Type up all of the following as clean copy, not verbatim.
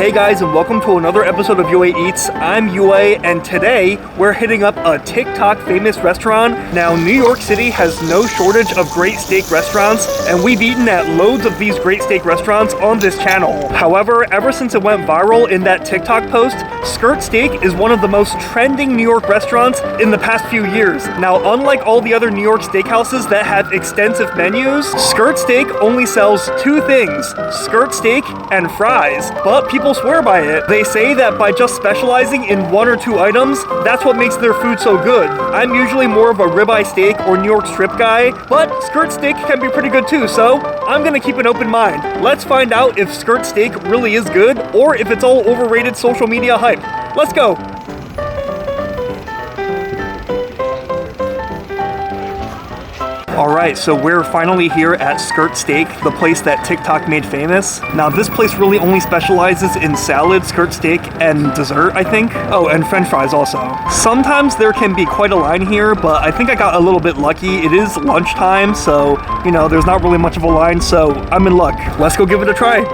Hey guys, and welcome to another episode of UA Eats. I'm UA, and today we're hitting up a TikTok famous restaurant. Now, New York City has no shortage of great steak restaurants, and we've eaten at loads of these great steak restaurants on this channel. However, ever since it went viral in that TikTok post, Skirt Steak is one of the most trending New York restaurants in the past few years. Now, unlike all the other New York steakhouses that have extensive menus, Skirt Steak only sells two things: skirt steak and fries. But people swear by it. They say that by just specializing in one or two items, that's what makes their food so good. I'm usually more of a ribeye steak or New York strip guy, but Skirt Steak can be pretty good too, so I'm gonna keep an open mind. Let's find out if Skirt Steak really is good or if it's all overrated social media hype. Let's go. Alright, so we're finally here at Skirt Steak, the place that TikTok made famous. Now, this place really only specializes in salad, skirt steak, and dessert, I think. Oh, and french fries also. Sometimes there can be quite a line here, but I think I got a little bit lucky. It is lunchtime, so, you know, there's not really much of a line, so I'm in luck. Let's go give it a try.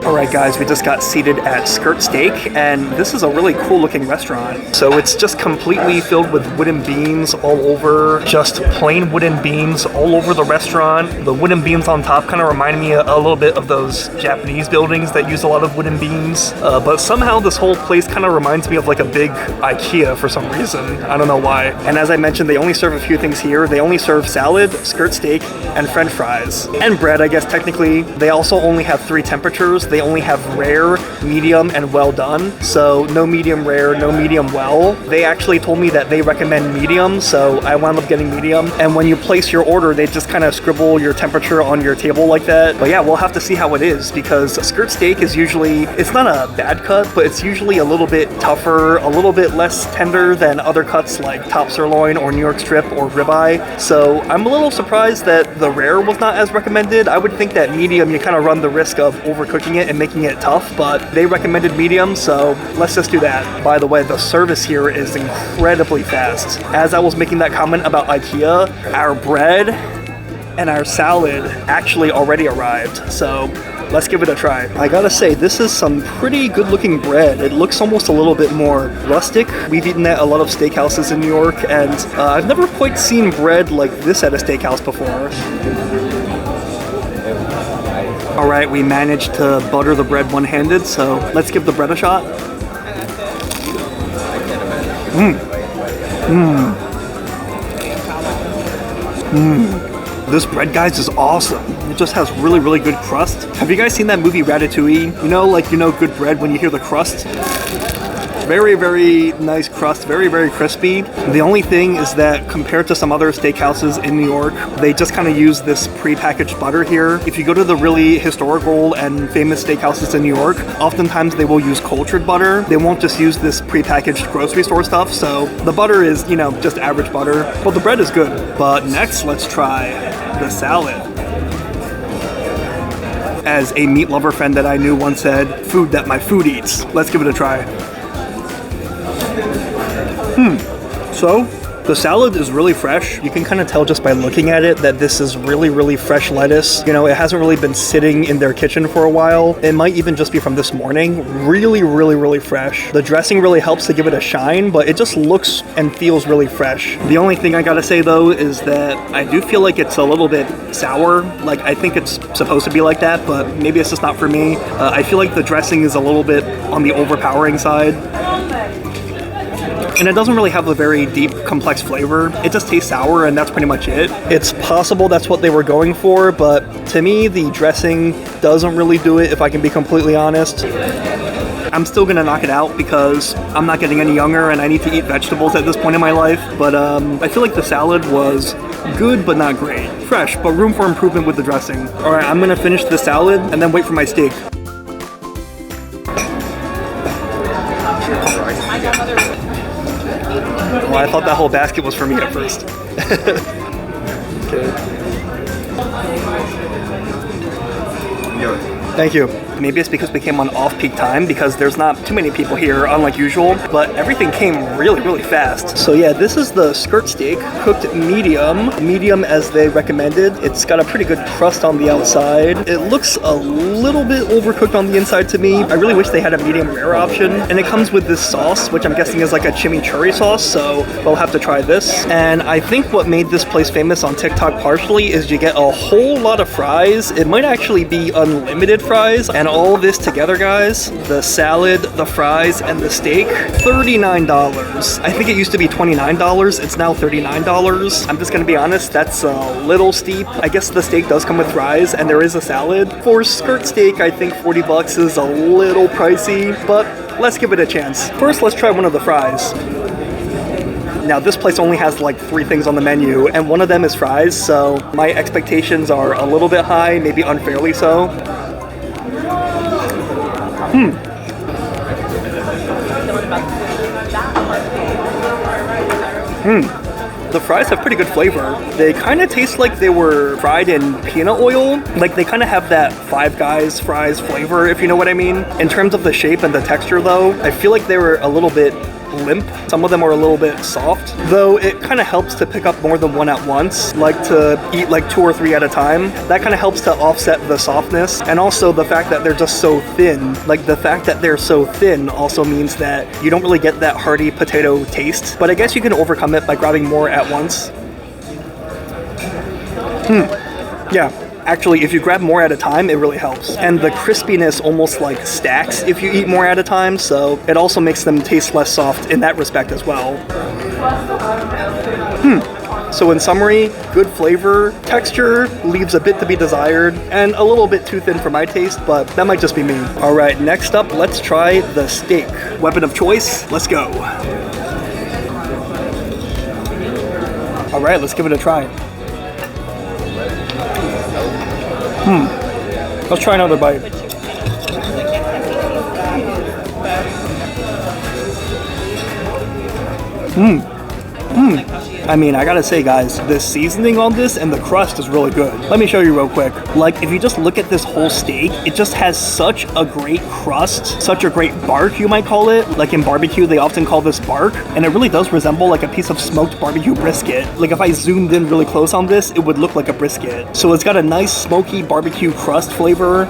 Alright guys, we just got seated at Skirt Steak, and this is a really cool looking restaurant. So it's just completely filled with wooden beams all over, just plain wooden beams all over the restaurant. The wooden beams on top kind of remind me a little bit of those Japanese buildings that use a lot of wooden beams. But somehow this whole place kind of reminds me of like a big IKEA for some reason. I don't know why. And as I mentioned, they only serve a few things here. They only serve salad, skirt steak, and french fries. And bread, I guess technically. They also only have 3 temperatures. They only have rare, medium, and well done. So no medium rare, no medium well. They actually told me that they recommend medium, so I wound up getting medium. And when you place your order, they just kind of scribble your temperature on your table like that. But yeah, we'll have to see how it is, because skirt steak is usually, it's not a bad cut, but it's usually a little bit tougher, a little bit less tender than other cuts like top sirloin or New York strip or ribeye. So I'm a little surprised that the rare was not as recommended. I would think that medium, you kind of run the risk of overcooking it and making it tough, but they recommended medium, so let's just do that. By the way, the service here is incredibly fast. As I was making that comment about IKEA, our bread and our salad actually already arrived, so let's give it a try. I gotta say, this is some pretty good looking bread. It looks almost a little bit more rustic. We've eaten at a lot of steakhouses in New York, and I've never quite seen bread like this at a steakhouse before. Alright, we managed to butter the bread one-handed, so let's give the bread a shot. This bread, guys, is awesome. It just has really, really good crust. Have you guys seen that movie Ratatouille? You know good bread when you hear the crust? Very, very nice crust, very, very crispy. The only thing is that compared to some other steakhouses in New York, they just kind of use this pre-packaged butter here. If you go to the really historical and famous steakhouses in New York, oftentimes they will use cultured butter. They won't just use this pre-packaged grocery store stuff, so the butter is, you know, just average butter. But the bread is good. But next, let's try the salad. As a meat lover friend that I knew once said, food that my food eats. Let's give it a try. So, the salad is really fresh. You can kind of tell just by looking at it that this is really, really fresh lettuce. You know, it hasn't really been sitting in their kitchen for a while. It might even just be from this morning. Really, really, really fresh. The dressing really helps to give it a shine, but it just looks and feels really fresh. The only thing I gotta say though is that I do feel like it's a little bit sour. Like, I think it's supposed to be like that, but maybe it's just not for me. I feel like the dressing is a little bit on the overpowering side. And it doesn't really have a very deep, complex flavor. It just tastes sour, and that's pretty much it. It's possible that's what they were going for, but to me, the dressing doesn't really do it, if I can be completely honest. I'm still gonna knock it out because I'm not getting any younger and I need to eat vegetables at this point in my life. But I feel like the salad was good, but not great. Fresh, but room for improvement with the dressing. All right, I'm gonna finish the salad and then wait for my steak. Well, I thought that whole basket was for me at first. Okay. Thank you. Maybe it's because we came on off-peak time because there's not too many people here, unlike usual, but everything came really, really fast. So yeah, this is the skirt steak, cooked medium as they recommended. It's got a pretty good crust on the outside. It looks a little bit overcooked on the inside to me. I really wish they had a medium rare option. And it comes with this sauce, which I'm guessing is like a chimichurri sauce, so we'll have to try this. And I think what made this place famous on TikTok partially is you get a whole lot of fries. It might actually be unlimited fries. And all this together, guys, the salad, the fries, and the steak, $39. I think it used to be $29. It's now $39. I'm just gonna be honest, that's a little steep. I guess the steak does come with fries and there is a salad. For skirt steak, I think 40 bucks is a little pricey, but let's give it a chance. First, let's try one of the fries. Now, this place only has like 3 things on the menu, and one of them is fries, so my expectations are a little bit high, maybe unfairly so. The fries have pretty good flavor. They kind of taste like they were fried in peanut oil. Like they kind of have that Five Guys fries flavor, if you know what I mean. In terms of the shape and the texture though, I feel like they were a little bit limp. Some of them are a little bit soft, though it kind of helps to pick up more than one at once, like to eat like 2 or 3 at a time. That kind of helps to offset the softness, and also the fact that they're just so thin. Like the fact that they're so thin also means that you don't really get that hearty potato taste, but I guess you can overcome it by grabbing more at once. Yeah. Actually, if you grab more at a time, it really helps. And the crispiness almost like stacks if you eat more at a time, so it also makes them taste less soft in that respect as well. So in summary, good flavor, texture leaves a bit to be desired, and a little bit too thin for my taste, but that might just be me. All right, next up, let's try the steak. Weapon of choice, let's go. All right, let's give it a try. Let's try another bite. I mean, I gotta say guys, the seasoning on this and the crust is really good. Let me show you real quick. Like, if you just look at this whole steak, it just has such a great crust, such a great bark, you might call it. Like in barbecue, they often call this bark, and it really does resemble like a piece of smoked barbecue brisket. Like if I zoomed in really close on this, it would look like a brisket. So it's got a nice smoky barbecue crust flavor.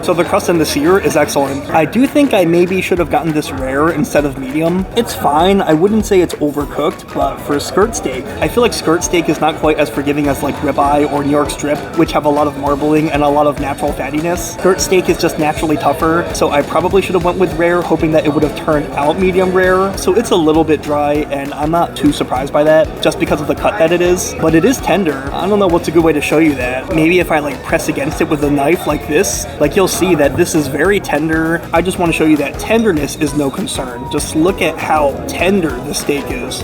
So the crust and the sear is excellent. I do think I maybe should have gotten this rare instead of medium. It's fine. I wouldn't say it's overcooked, but for skirt steak, I feel like skirt steak is not quite as forgiving as like ribeye or New York strip, which have a lot of marbling and a lot of natural fattiness. Skirt steak is just naturally tougher, so I probably should have went with rare, hoping that it would have turned out medium rare. So it's a little bit dry, and I'm not too surprised by that, just because of the cut that it is. But it is tender. I don't know what's a good way to show you that. Maybe if I like press against it with a knife like this, like you'll see that this is very tender. I just want to show you that tenderness is no concern. Just look at how tender the steak is.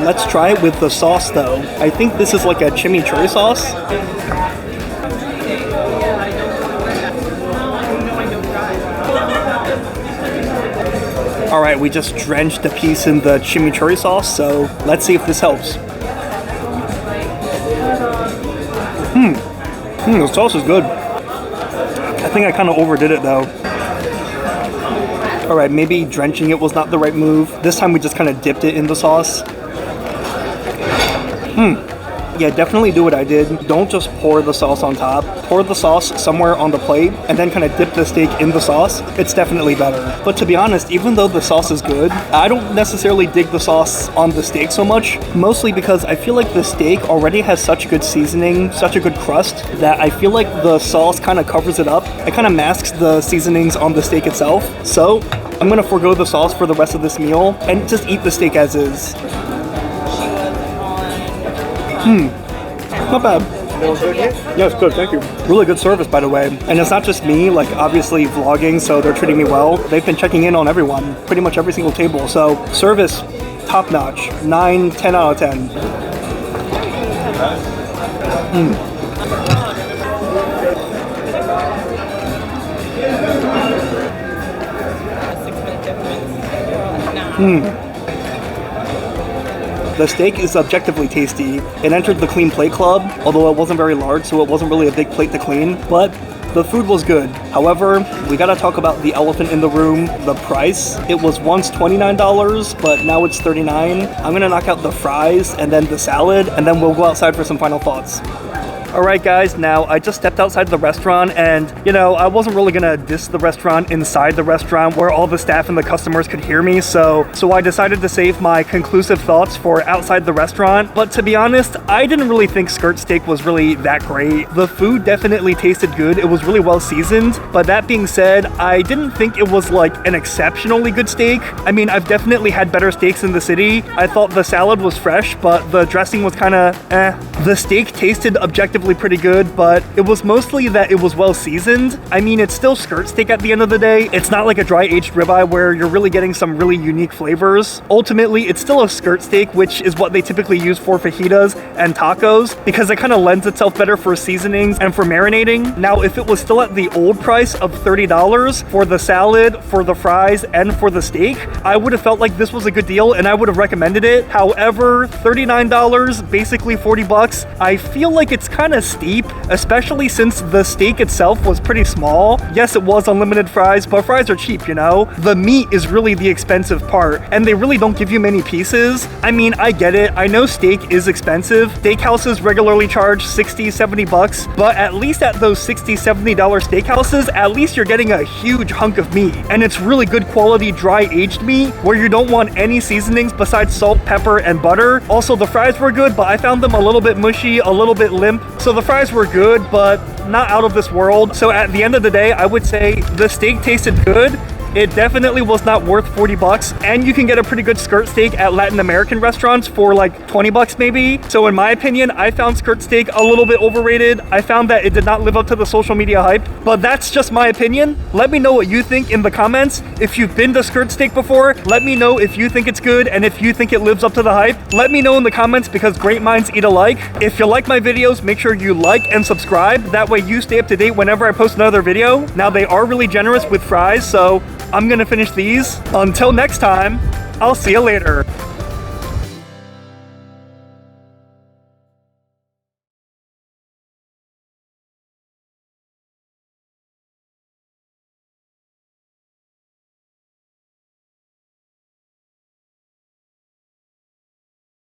Let's try it with the sauce though. I think this is like a chimichurri sauce. All right, we just drenched the piece in the chimichurri sauce, so let's see if this helps. The sauce is good. I think I kind of overdid it though. All right, maybe drenching it was not the right move. This time we just kind of dipped it in the sauce. Yeah, definitely do what I did. Don't just pour the sauce on top. Pour the sauce somewhere on the plate and then kind of dip the steak in the sauce. It's definitely better. But to be honest, even though the sauce is good, I don't necessarily dig the sauce on the steak so much, mostly because I feel like the steak already has such good seasoning, such a good crust, that I feel like the sauce kind of covers it up. It kind of masks the seasonings on the steak itself. So I'm gonna forego the sauce for the rest of this meal and just eat the steak as is. Not bad. Yeah, it's good, thank you. Really good service, by the way. And it's not just me, like obviously vlogging, so they're treating me well. They've been checking in on everyone, pretty much every single table. So service, top notch, 9, 10 out of 10. The steak is objectively tasty. It entered the clean plate club, although it wasn't very large, so it wasn't really a big plate to clean, but the food was good. However, we gotta talk about the elephant in the room, the price. It was once $29, but now it's $39. I'm gonna knock out the fries and then the salad, and then we'll go outside for some final thoughts. Alright guys, now I just stepped outside the restaurant and, you know, I wasn't really gonna diss the restaurant inside the restaurant where all the staff and the customers could hear me, so I decided to save my conclusive thoughts for outside the restaurant. But to be honest, I didn't really think skirt steak was really that great. The food definitely tasted good, it was really well seasoned, but that being said, I didn't think it was like an exceptionally good steak. I mean, I've definitely had better steaks in the city. I thought the salad was fresh, but the dressing was kinda eh. The steak tasted objectively pretty good, but it was mostly that it was well seasoned. I mean, it's still skirt steak at the end of the day. It's not like a dry aged ribeye where you're really getting some really unique flavors. Ultimately, it's still a skirt steak, which is what they typically use for fajitas and tacos because it kind of lends itself better for seasonings and for marinating. Now, if it was still at the old price of $30 for the salad, for the fries, and for the steak, I would have felt like this was a good deal and I would have recommended it. However, $39, basically 40 bucks, I feel like it's kind of steep, especially since the steak itself was pretty small. Yes, it was unlimited fries, but fries are cheap, you know? The meat is really the expensive part, and they really don't give you many pieces. I mean, I get it. I know steak is expensive. Steakhouses regularly charge 60, 70 bucks, but at least at those $60, $70 steakhouses, at least you're getting a huge hunk of meat, and it's really good quality dry aged meat where you don't want any seasonings besides salt, pepper, and butter. Also, the fries were good, but I found them a little bit mushy, a little bit limp. So the fries were good, but not out of this world. So at the end of the day, I would say the steak tasted good. It definitely was not worth 40 bucks, and you can get a pretty good skirt steak at Latin American restaurants for like 20 bucks maybe. So in my opinion, I found skirt steak a little bit overrated. I found that it did not live up to the social media hype, but that's just my opinion. Let me know what you think in the comments. If you've been to skirt steak before, let me know if you think it's good and if you think it lives up to the hype. Let me know in the comments because great minds eat alike. If you like my videos, make sure you like and subscribe. That way you stay up to date whenever I post another video. Now they are really generous with fries, so I'm gonna finish these. Until next time, I'll see you later.